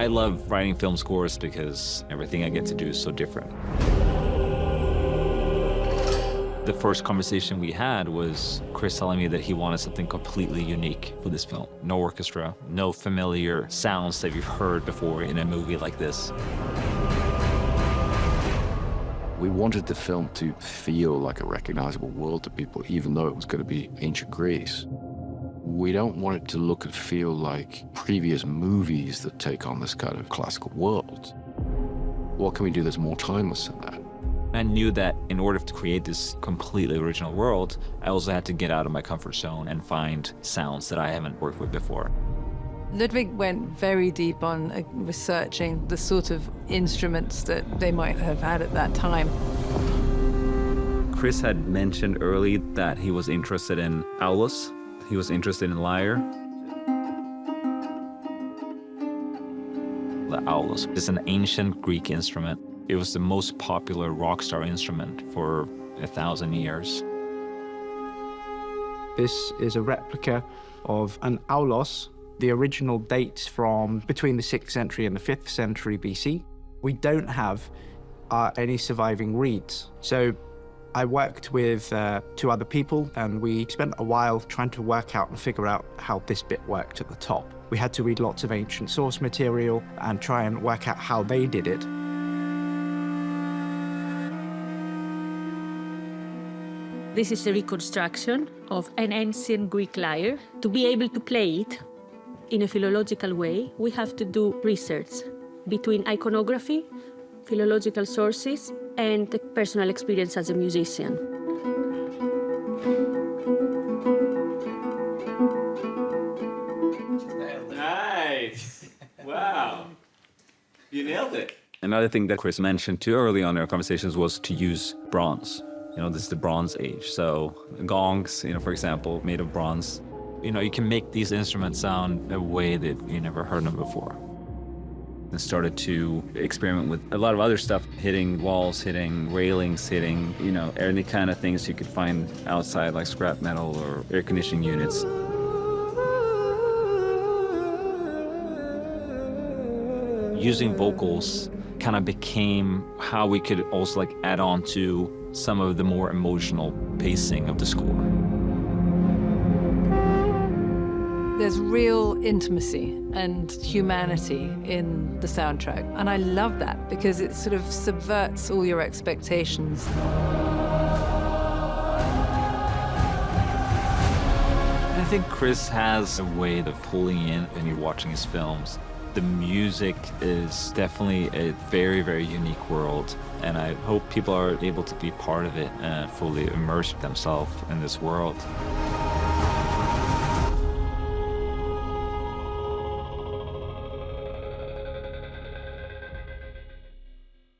I love writing film scores because everything I get to do is so different. The first conversation we had was Chris telling me that he wanted something completely unique for this film. No orchestra, no familiar sounds that you've heard before in a movie like this. We wanted the film to feel like a recognizable world to people, even though it was going to be ancient Greece. We don't want it to look and feel like previous movies that take on this kind of classical world. What can we do that's more timeless than that? I knew that in order to create this completely original world, I also had to get out of my comfort zone and find sounds that I haven't worked with before. Ludwig went very deep on researching the sort of instruments that they might have had at that time. Chris had mentioned early that he was interested in aulos. He was interested in lyre. The aulos is an ancient Greek instrument. It was the most popular rock star instrument for 1,000 years. This is a replica of an aulos. The original dates from between the 6th century and the 5th century BC. We don't have any surviving reeds. So I worked with 2 other people, and we spent a while trying to work out and figure out how this bit worked at the top. We had to read lots of ancient source material and try and work out how they did it. This is a reconstruction of an ancient Greek lyre. To be able to play it in a philological way, we have to do research between iconography, philological sources, and the personal experience as a musician. Nice! Wow! You nailed it. Another thing that Chris mentioned too early on in our conversations was to use bronze. You know, this is the Bronze Age, so gongs, you know, for example, made of bronze. You know, you can make these instruments sound a way that you never heard them before. And started to experiment with a lot of other stuff, hitting walls, hitting railings, hitting, you know, any kind of things you could find outside, like scrap metal or air conditioning units. Using vocals kind of became how we could also like add on to some of the more emotional pacing of the score. There's real intimacy and humanity in the soundtrack. And I love that because it sort of subverts all your expectations. I think Chris has a way of pulling in when you're watching his films. The music is definitely a very, very unique world, and I hope people are able to be part of it and fully immerse themselves in this world.